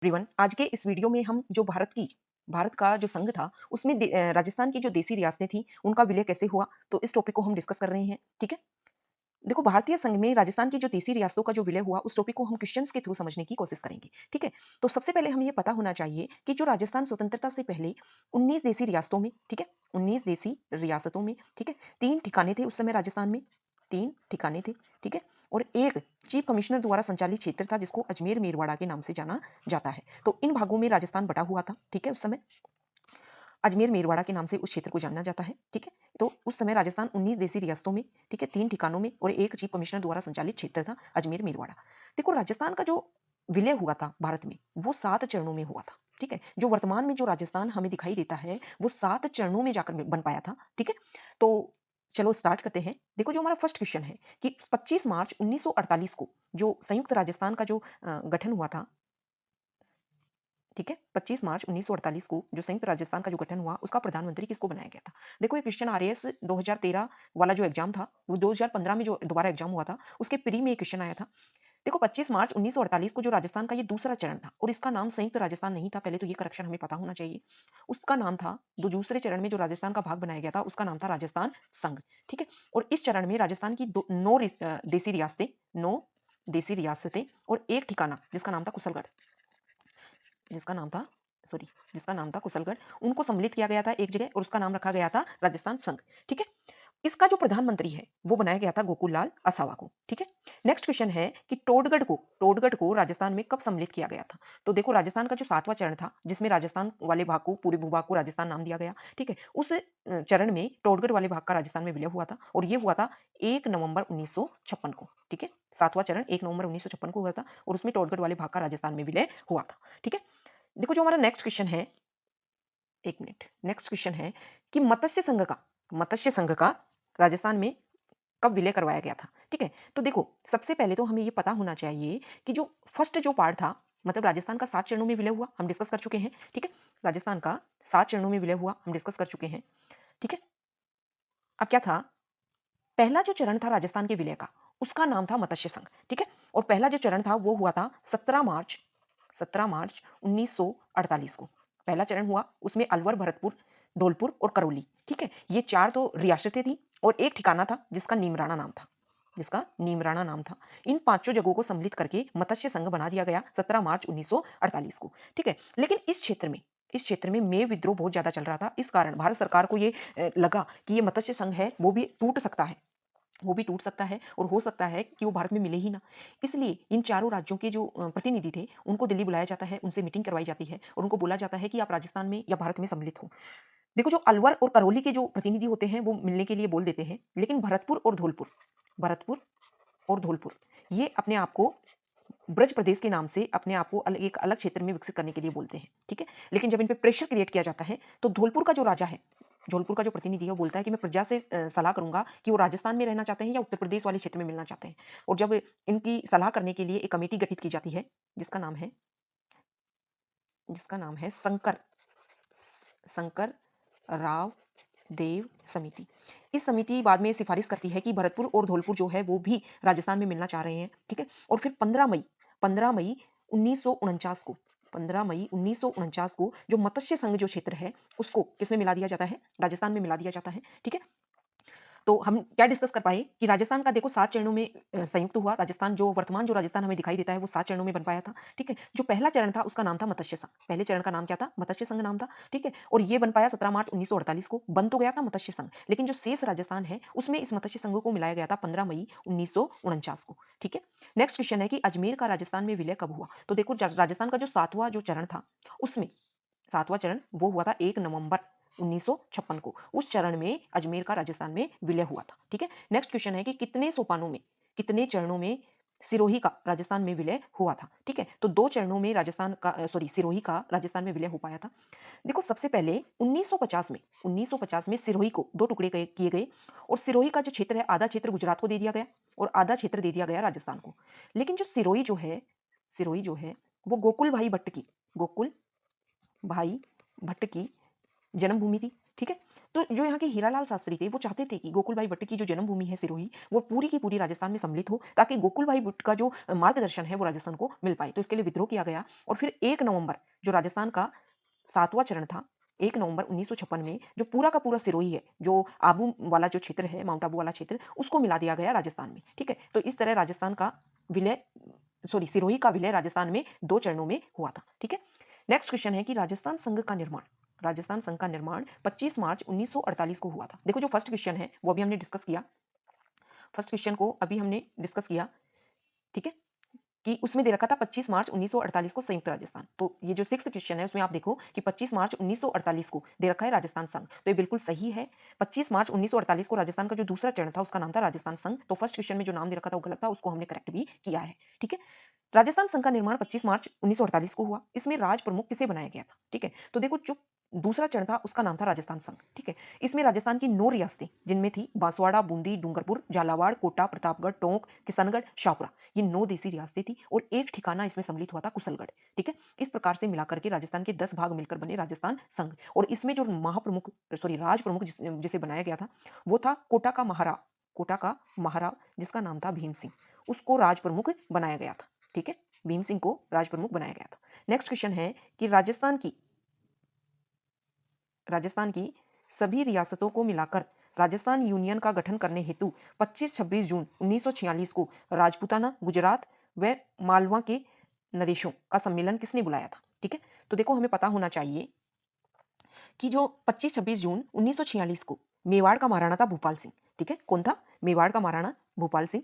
Everyone, आज के इस वीडियो में हम जो भारत का जो संघ था उसमें राजस्थान की जो देसी रियासतें थी उनका विलय कैसे हुआ, तो इस टॉपिक को हम डिस्कस कर रहे हैं। ठीक है। देखो, भारतीय संघ में राजस्थान की जो देसी रियासतों का जो विलय हुआ उस टॉपिक को हम क्वेश्चंस के थ्रू समझने की कोशिश करेंगे। ठीक है। तो सबसे पहले हमें ये पता होना चाहिए कि जो राजस्थान स्वतंत्रता से पहले 19 देसी रियासतों में, ठीक है, 19 देसी रियासतों में, ठीक है, 3 ठिकाने थे उस समय राजस्थान में, 3 ठिकाने थे। ठीक है। और एक चीफ कमिश्नर द्वारा संचालित क्षेत्र था जिसको अजमेर मेरवाड़ा के नाम से जाना जाता है। तो इन भागों में राजस्थान बटा हुआ था। ठीक है। उस समय अजमेर मेरवाड़ा के नाम से उस क्षेत्र को जाना जाता है। ठीक है। तो उस समय राजस्थान 19 देसी रियासतों में, ठीक है, 3 ठिकानों में और एक चीफ कमिश्नर द्वारा संचालित क्षेत्र था अजमेर मेरवाड़ा। देखो, राजस्थान का जो विलय हुआ था भारत में वो 7 चरणों में हुआ था। ठीक है। जो वर्तमान में जो राजस्थान हमें दिखाई देता है वो 7 चरणों में जाकर बन पाया था। ठीक है। तो चलो स्टार्ट करते हैं। देखो, जो हमारा फर्स्ट क्वेश्चन है कि 25 मार्च 1948 को जो संयुक्त राजस्थान का जो गठन हुआ था, ठीक है, 25 मार्च 1948 को जो संयुक्त राजस्थान का जो गठन हुआ उसका प्रधानमंत्री किसको बनाया गया था। देखो, ये क्वेश्चन आरएएस 2013 वाला जो एग्जाम था वो 2015 में जो दोबारा एग्जाम हुआ था उसके प्री में ये क्वेश्चन आया था। देखो, 25 मार्च 1948 को जो राजस्थान का ये दूसरा चरण था और इसका नाम संयुक्त राजस्थान नहीं था, पहले तो ये करेक्शन हमें पता होना चाहिए। उसका नाम था, जो दूसरे चरण में जो राजस्थान का भाग बनाया गया था उसका नाम था राजस्थान संघ। ठीक है। और इस चरण में राजस्थान की 9 देसी रियासतें, 9 देसी रियासतें और एक ठिकाना जिसका नाम था कुशलगढ़, जिसका नाम था सॉरी जिसका नाम था कुशलगढ़, उनको सम्मिलित किया गया था एक जगह और उसका नाम रखा गया था राजस्थान संघ। ठीक है। इसका जो प्रधानमंत्री है वो बनाया गया था गोकुल लाल असावा को। ठीक है। नेक्स्ट क्वेश्चन है कि टोडगढ़ को राजस्थान में कब सम्मिलित किया गया था। तो देखो, राजस्थान का जो 7वां चरण था जिसमें राजस्थान वाले भाग को, पूरे भूभाग को राजस्थान नाम दिया गया। ठीक है। उस चरण में टोडगढ़ वाले भाग का राजस्थान में विलय हुआ था और ये हुआ था 1 नवंबर 1956 को। ठीक है। 7वां चरण 1 नवंबर 1956 को हुआ था और उसमें टोडगढ़ वाले भाग का राजस्थान में विलय हुआ था। ठीक है। देखो, जो हमारा नेक्स्ट क्वेश्चन है, एक मिनट, नेक्स्ट क्वेश्चन है कि मत्स्य संघ का राजस्थान में कब विलय करवाया गया था। ठीक है। तो देखो, सबसे पहले तो हमें ये पता होना चाहिए कि जो फर्स्ट जो पार्ट था, मतलब राजस्थान का 7 चरणों में विलय हुआ, हम डिस्कस कर चुके हैं। ठीक है। राजस्थान का 7 चरणों में विलय हुआ, हम डिस्कस कर चुके हैं। ठीक है। अब क्या था, पहला जो चरण था राजस्थान के विलय का उसका नाम था मत्स्य संघ। ठीक है। और पहला जो चरण था वो हुआ था 17 मार्च 1948 को पहला चरण हुआ। उसमें अलवर, भरतपुर, धौलपुर और करौली, ठीक है, ये 4 तो रियासतें थी और एक ठिकाना था जिसका नीमराणा नाम था। इन पांचों जगहों को सम्मिलित करके मत्स्य संघ बना दिया गया 17 मार्च 1948 को। ठीक है। लेकिन इस क्षेत्र में मेव विद्रोह बहुत ज्यादा चल रहा था। इस कारण भारत सरकार को ये लगा कि ये मत्स्य संघ है वो भी टूट सकता है और हो सकता है कि वो भारत में मिले ही ना। इसलिए इन चारों राज्यों के जो प्रतिनिधि थे उनको दिल्ली बुलाया जाता है, उनसे मीटिंग करवाई जाती है और उनको बोला जाता है कि आप राजस्थान में या भारत में सम्मिलित हो। देखो, जो अलवर और करौली के जो प्रतिनिधि होते हैं वो मिलने के लिए बोल देते हैं, लेकिन भरतपुर और धौलपुर ये अपने आप को ब्रज प्रदेश के नाम से अपने आप को एक अलग क्षेत्र में विकसित करने के लिए बोलते हैं। ठीक है। लेकिन जब इन पे प्रेशर क्रिएट किया जाता है तो धौलपुर का जो प्रतिनिधि है वो बोलता है कि मैं प्रजा से सलाह करूंगा कि वो राजस्थान में रहना चाहते हैं या उत्तर प्रदेश वाले क्षेत्र में मिलना चाहते हैं। और जब इनकी सलाह करने के लिए एक कमेटी गठित की जाती है जिसका नाम है शंकर राव देव समिति। इस समिति बाद में सिफारिश करती है कि भरतपुर और धौलपुर जो है वो भी राजस्थान में मिलना चाह रहे हैं। ठीक है। और फिर 15 मई 1949 को 15 मई 1949 को जो मत्स्य संघ जो क्षेत्र है उसको किसमें मिला दिया जाता है, राजस्थान में मिला दिया जाता है। ठीक है। तो हम क्या डिस्कस कर पाए कि राजस्थान का देखो 7 चरणों में संयुक्त हुआ। राजस्थान जो वर्तमान जो राजस्थान हमें दिखाई देता है वो 7 चरणों में बन पाया था। ठीक है। जो पहला चरण था उसका नाम था मत्स्य संघ, पहले चरण का नाम क्या था, मत्स्य संघ नाम था। ठीक है। और ये बन पाया 17 मार्च 1948 को, बन तो गया था मत्स्य संघ, लेकिन जो शेष राजस्थान है उसमें इस मत्स्य संघ को मिलाया गया था 15 मई 1949 को। ठीक है। नेक्स्ट क्वेश्चन है कि अजमेर का राजस्थान में विलय कब हुआ। तो देखो, राजस्थान का जो 7वां जो चरण था उसमें 7वां चरण वो हुआ था 1 नवंबर 1956 को। उस चरण में अजमेर का राजस्थान में विलय हुआ था। ठीक है। नेक्स्ट क्वेश्चन है कि कितने चरणों में सिरोही का राजस्थान में विलय हुआ था। ठीक है। तो 2 चरणों में सिरोही का राजस्थान में विलय हो पाया था। देखो, सबसे पहले 1950 में सिरोही को 2 टुकड़े किए गए और सिरोही का जो क्षेत्र है आधा क्षेत्र गुजरात को दे दिया गया और आधा क्षेत्र दे दिया गया राजस्थान को। लेकिन जो सिरोही जो है वो गोकुल भाई भट्ट की जन्मभूमि थी। ठीक है। तो जो यहाँ के हीरालाल शास्त्री थे वो चाहते थे कि गोकुल भाई भट्ट की जो जन्मभूमि है सिरोही वो पूरी की पूरी राजस्थान में सम्मिलित हो, ताकि गोकुल भाई भट्ट का जो मार्गदर्शन है वो राजस्थान को मिल पाए। तो इसके लिए विद्रोह किया गया और फिर 1 नवंबर जो राजस्थान का 7वां चरण था, 1 नवंबर 1956 में जो पूरा का पूरा सिरोही है, जो आबू वाला जो क्षेत्र है, माउंट आबू वाला क्षेत्र, उसको मिला दिया गया राजस्थान में, ठीक है? तो इस तरह राजस्थान का विलय सिरोही का विलय राजस्थान में 2 चरणों में हुआ था, ठीक है? नेक्स्ट क्वेश्चन है कि राजस्थान संघ का निर्माण 25 मार्च 1948 को हुआ था। देखो जो फर्स्ट क्वेश्चन है वो अभी हमने डिस्कस किया। फर्स्ट क्वेश्चन को अभी हमने डिस्कस किया, ठीक है? कि उसमें दे रखा था 25 मार्च 1948 को संयुक्त राजस्थान। तो ये जो 6th क्वेश्चन है उसमें आप देखो कि 25 मार्च 1948 को दे रखा है राजस्थान संघ। तो ये बिल्कुल सही है। 25 मार्च 1948 को राजस्थान का जो दूसरा चरण था उसका नाम था राजस्थान संघ। तो फर्स्ट क्वेश्चन में जो नाम दे रखा था वो गलत था, उसको हमने करेक्ट भी किया है, ठीक है? राजस्थान संघ का निर्माण 25 मार्च 1948 को हुआ। इसमें राज प्रमुख किसे बनाया गया था, ठीक है? तो देखो जो दूसरा चरण था उसका नाम था राजस्थान संघ, ठीक है? इसमें राजस्थान की 9 रियासतें जिनमें थी बांसवाड़ा, बूंदी, डूंगरपुर, झालावाड़, कोटा, प्रतापगढ़, टोंक, किशनगढ़, शाहपुरा, ये 9 देसी रियासतें थी और एक ठिकाना इसमें सम्मिलित हुआ था कुशलगढ़, ठीक है? इस प्रकार से मिलाकर के राजस्थान के 10 भाग मिलकर बने राजस्थान संघ। और इसमें जो राज प्रमुख जिसे बनाया गया था वो था कोटा का महाराव जिसका नाम था भीम सिंह, उसको राज प्रमुख बनाया गया था, ठीक है? भीम सिंह को राज प्रमुख बनाया गया था। नेक्स्ट क्वेश्चन है कि राजस्थान की सभी रियासतों को मिलाकर राजस्थान यूनियन का गठन करने हेतु 25-26 जून 1946 को राजपूताना, गुजरात व मालवा के नरेशों का सम्मेलन किसने बुलाया था, ठीक है? तो देखो हमें पता होना चाहिए कि जो 25-26 जून 1946 को मेवाड़ का महाराणा था भूपाल सिंह, ठीक है? कौन था? मेवाड़ का महाराणा भूपाल सिंह,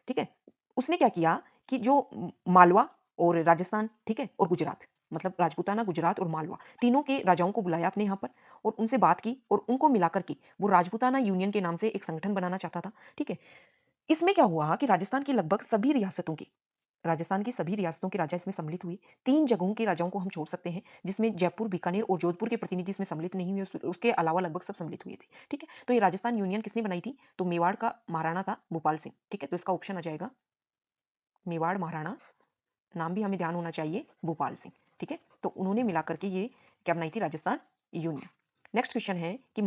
ठीक है? उसने क्या किया कि जो मालवा और राजस्थान, ठीक है, और गुजरात, मतलब राजपूताना, गुजरात और मालवा तीनों के राजाओं को बुलाया अपने यहाँ पर और उनसे बात की और उनको मिलाकर के वो राजपूताना यूनियन के नाम से एक संगठन बनाना चाहता था, ठीक है? इसमें क्या हुआ कि राजस्थान की सभी रियासतों के राजा इसमें सम्मिलित हुए। 3 जगहों के राजाओं को हम छोड़ सकते हैं, जिसमें जयपुर, बीकानेर और जोधपुर के प्रतिनिधि इसमें सम्मिलित नहीं हुए, उसके अलावा लगभग सब सम्मिलित हुए थे, ठीक है? तो ये राजस्थान यूनियन किसने बनाई थी? तो मेवाड़ का महाराणा था भूपाल सिंह, ठीक है? तो इसका ऑप्शन आ जाएगा मेवाड़ महाराणा, नाम भी हमें ध्यान होना चाहिए भूपाल सिंह, ठीक है? तो उन्होंने मिलाकर के ये क्या बनाई थी? राजस्थान यूनियन। नेक्स्ट क्वेश्चन है कि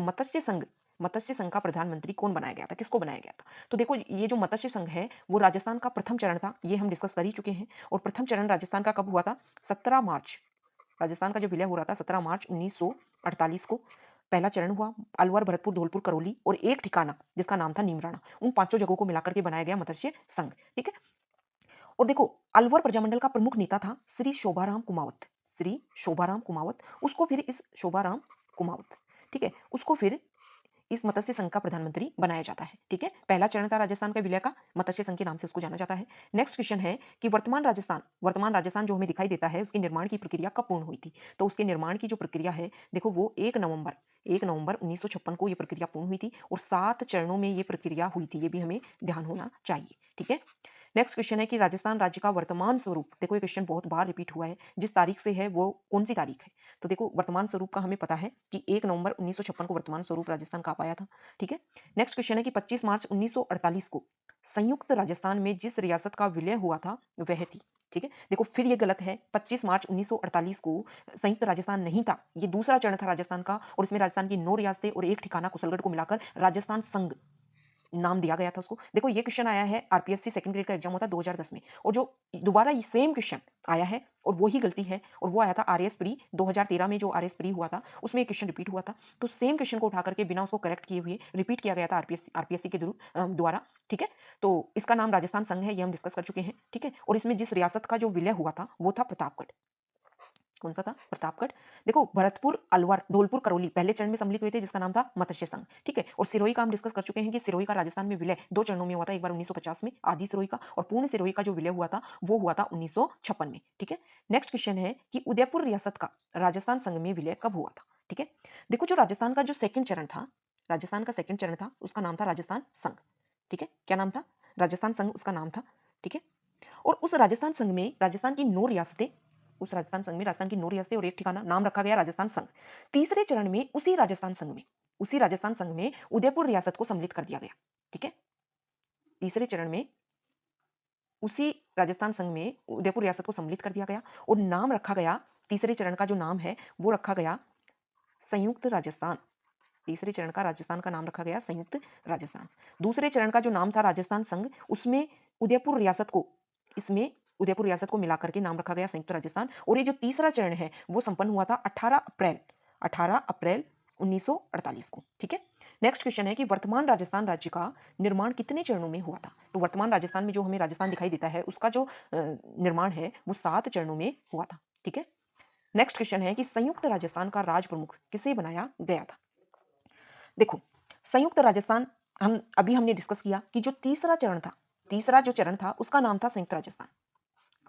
मत्स्य संघ का प्रधानमंत्री कौन बनाया गया था, किसको बनाया गया था? तो देखो ये जो मत्स्य संघ है वो राजस्थान का प्रथम चरण था, ये हम डिस्कस कर ही चुके हैं। और प्रथम चरण राजस्थान का कब हुआ था? 17 मार्च, राजस्थान का जो विलय हो रहा था 17 मार्च 1948 को पहला चरण हुआ। अलवर, भरतपुर, धौलपुर, करौली और एक ठिकाना जिसका नाम था नीमराणा, उन पांचों जगहों को मिलाकर के बनाया गया मत्स्य संघ, ठीक है? और देखो अलवर प्रजामंडल का प्रमुख नेता था श्री शोभाराम कुमावत, उसको फिर इस शोभाराम कुमावत, ठीक है, उसको फिर इस मत्स्य संघ का प्रधानमंत्री बनाया जाता है, ठीक है? पहला चरण था राजस्थान का विलय का, मत्स्य संघ के नाम से उसको जाना जाता है। नेक्स्ट क्वेश्चन है कि वर्तमान राजस्थान जो हमें दिखाई देता है उसके निर्माण की प्रक्रिया कब पूर्ण हुई थी? तो उसके निर्माण की जो प्रक्रिया है देखो वो 1 नवंबर 1956 को ये प्रक्रिया पूर्ण हुई थी और 7 चरणों में ये प्रक्रिया हुई थी, ये भी हमें ध्यान होना चाहिए, ठीक है? नेक्स्ट क्वेश्चन है कि राजस्थान राज्य का वर्तमान स्वरूप, देखो ये क्वेश्चन बहुत बार रिपीट हुआ है, जिस तारीख से है वो कौन सी तारीख है? तो देखो वर्तमान स्वरूप का हमें पता है कि 1 नवंबर 1956 को वर्तमान स्वरूप राजस्थान का पाया था, ठीक है? नेक्स्ट क्वेश्चन है कि 25 मार्च 1948 को संयुक्त राजस्थान में जिस रियासत का विलय हुआ था वह थी, ठीक है? देखो फिर ये गलत है, 25 मार्च 1948 को संयुक्त राजस्थान नहीं था, ये दूसरा चरण था राजस्थान का और इसमें राजस्थान की 9 रियासतें और एक ठिकाना कुशलगढ़ को मिलाकर राजस्थान संघ नाम दिया गया था उसको। देखो ये क्वेश्चन आया है आरपीएससी सेकंड ग्रेड का एग्जाम होता है 2010 में और जो दोबारा ये सेम क्वेश्चन आया है और वो ही गलती है और वो आया था आरएस प्री 2013 में, जो आरएस प्री हुआ था उसमें एक क्वेश्चन रिपीट हुआ था। तो सेम क्वेश्चन को उठा करके बिना उसको करेक्ट किए हुए रिपीट किया गया था आरपीएससी के द्वारा, ठीक है? तो इसका नाम राजस्थान संघ है, ये हम डिस्कस कर चुके हैं, ठीक है? और इसमें जिस रियासत का जो विलय हुआ था वो था प्रतापगढ़। कौन सा था? प्रतापगढ़। देखो भरतपुर, अलवर, धौलपुर, करौली पहले चरण में सम्मिलित हुए थे जिसका नाम था मत्स्य संघ, ठीक है? और सिरोही का हम डिस्कस कर चुके हैं कि सिरोही का राजस्थान में विलय 2 चरणों में हुआ था, एक बार 1950 में आदि सिरोही का और पूर्ण सिरोही का जो विलय हुआ था वो हुआ था 1956 में, ठीक है? नेक्स्ट क्वेश्चन है कि उदयपुर रियासत का राजस्थान संघ में विलय कब हुआ था, ठीक है? देखो जो राजस्थान का जो सेकंड चरण था, राजस्थान का सेकंड चरण था उसका नाम था राजस्थान संघ, ठीक है? क्या नाम था? राजस्थान संघ उसका नाम था, ठीक है? और उस राजस्थान संघ में राजस्थान की 9 रियासतें, उस राजस्थान संघ में राजस्थान की 9 रियासतें और एक ठिकाना नाम रखा गया राजस्थान संघ। तीसरे चरण में उसी राजस्थान संघ में उदयपुर रियासत को सम्मिलित कर दिया गया, ठीक है? तीसरे चरण में उसी राजस्थान संघ में उदयपुर रियासत को सम्मिलित कर दिया गया और नाम रखा गया, तीसरे चरण का जो नाम है वो रखा गया संयुक्त राजस्थान, तीसरे चरण का राजस्थान का नाम रखा गया संयुक्त राजस्थान। दूसरे चरण का जो नाम था राजस्थान संघ, उसमें उदयपुर रियासत को इसमें उदयपुर रियासत को मिलाकर के नाम रखा गया संयुक्त राजस्थान। और ये जो तीसरा चरण है वो संपन्न हुआ था 18 अप्रैल 1948 को। ठीक है। नेक्स्ट क्वेश्चन है कि वर्तमान राजस्थान राज्य का निर्माण कितने चरणों में हुआ था? तो वर्तमान राजस्थान में जो हमें राजस्थान दिखाई देता है उसका जो निर्माण है वो 7 चरणों में हुआ था। ठीक है। नेक्स्ट क्वेश्चन है कि संयुक्त राजस्थान का राज प्रमुख किसे बनाया गया था? देखो, संयुक्त राजस्थान हमने डिस्कस किया कि जो तीसरा चरण था, तीसरा जो चरण था उसका नाम था संयुक्त राजस्थान।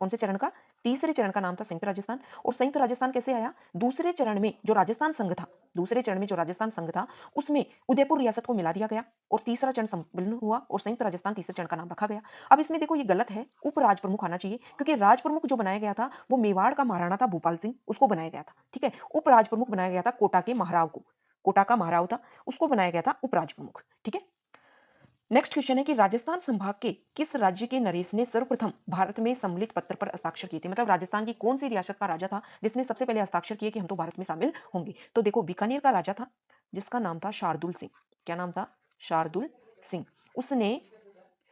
कौन से चरण का? तीसरे चरण का नाम था संयुक्त राजस्थान। और संयुक्त राजस्थान कैसे आया? दूसरे चरण में जो राजस्थान संघ था, दूसरे चरण में जो राजस्थान संघ था उसमें उदयपुर रियासत को मिला दिया गया और तीसरा चरण संपन्न हुआ और संयुक्त राजस्थान तीसरे चरण का नाम रखा गया। अब इसमें देखो ये गलत है, उप राज प्रमुख आना चाहिए, क्योंकि राज प्रमुख जो बनाया गया था वो मेवाड़ का महाराणा था भूपाल सिंह, उसको बनाया गया था। ठीक है। उप राज प्रमुख बनाया गया था कोटा के महाराव को, कोटा का महाराव था, उसको बनाया गया था उप राज प्रमुख। ठीक है। नेक्स्ट क्वेश्चन है कि राजस्थान संभाग के किस राज्य के नरेश ने सर्वप्रथम भारत में सम्मिलित पत्र पर हस्ताक्षर किए थे? मतलब राजस्थान की कौन सी रियासत का राजा था जिसने सबसे पहले हस्ताक्षर किए कि हम तो भारत में शामिल होंगे? तो देखो, बीकानेर का राजा था जिसका नाम था शार्दुल सिंह। क्या नाम था? शार्दुल सिंह। उसने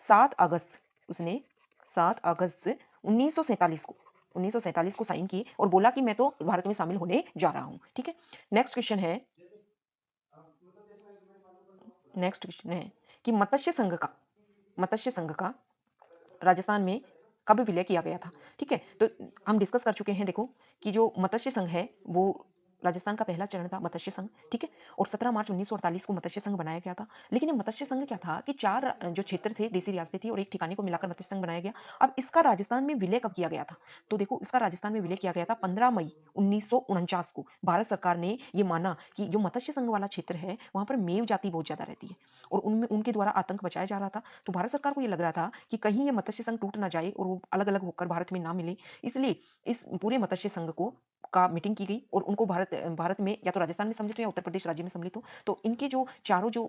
7 अगस्त उसने 7 अगस्त 1947 को साइन किए और बोला कि मैं तो भारत में शामिल होने जा रहा हूं। ठीक है। नेक्स्ट क्वेश्चन है नेक्स्ट क्वेश्चन है कि मत्स्य संघ का राजस्थान में कब विलय किया गया था? ठीक है। तो हम डिस्कस कर चुके हैं, देखो कि जो मत्स्य संघ है वो राजस्थान का पहला चरण था मत्स्य संघ। ठीक है। और 17 मार्च 1948 को मत्स्य संघ बनाया गया था। लेकिन ये मत्स्य संघ क्या था कि 4 जो क्षेत्र थे, देसी रियासतें थी और एक ठिकाने को मिलाकर मत्स्य संघ बनाया गया। अब इसका राजस्थान में विलय कब किया गया था? तो देखो, इसका राजस्थान में विलय किया गया था 15 मई 1949 को। भारत सरकार ने ये माना कि जो मत्स्य संघ वाला क्षेत्र है वहां पर मेव जाति बहुत ज्यादा रहती है और उनमें उनके द्वारा आतंक मचाया जा रहा था। तो भारत सरकार को ये लग रहा था कि कहीं ये मत्स्य संघ टूट ना जाए और वो अलग अलग होकर भारत में ना मिले, इसलिए इस पूरे मत्स्य संघ को का मीटिंग की गई और उनको भारत में या तो राजस्थान में सम्मिलित हो या उत्तर प्रदेश राज्य में सम्मिलित हो। तो इनके जो चारों जो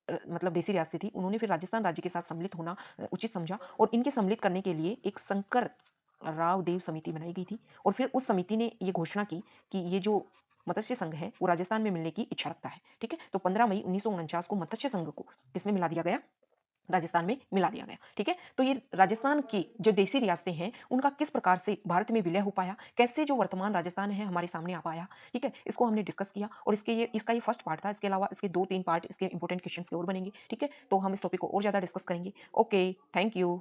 मतलब देसी रियासतें थी उन्होंने फिर राजस्थान राज्य के साथ सम्मिलित होना उचित समझा और इनके सम्मिलित करने के लिए एक शंकर राव देव समिति बनाई गई थी। और फिर उस समिति ने ये घोषणा की कि ये जो मत्स्य संघ है वो राजस्थान में मिलने की इच्छा रखता है। ठीक है। तो 15 मई 1949 को मत्स्य संघ को किसमें मिला दिया गया? राजस्थान में मिला दिया गया। ठीक है। तो ये राजस्थान की जो देसी रियासतें हैं उनका किस प्रकार से भारत में विलय हो पाया, कैसे जो वर्तमान राजस्थान है हमारे सामने आ पाया। ठीक है। इसको हमने डिस्कस किया और इसका ये फर्स्ट पार्ट था। इसके अलावा इसके 2-3 पार्ट इसके इंपॉर्टेंट क्वेश्चंस के और बनेंगे। ठीक है। तो हम इस टॉपिक को और ज्यादा डिस्कस करेंगे। Okay, thank you.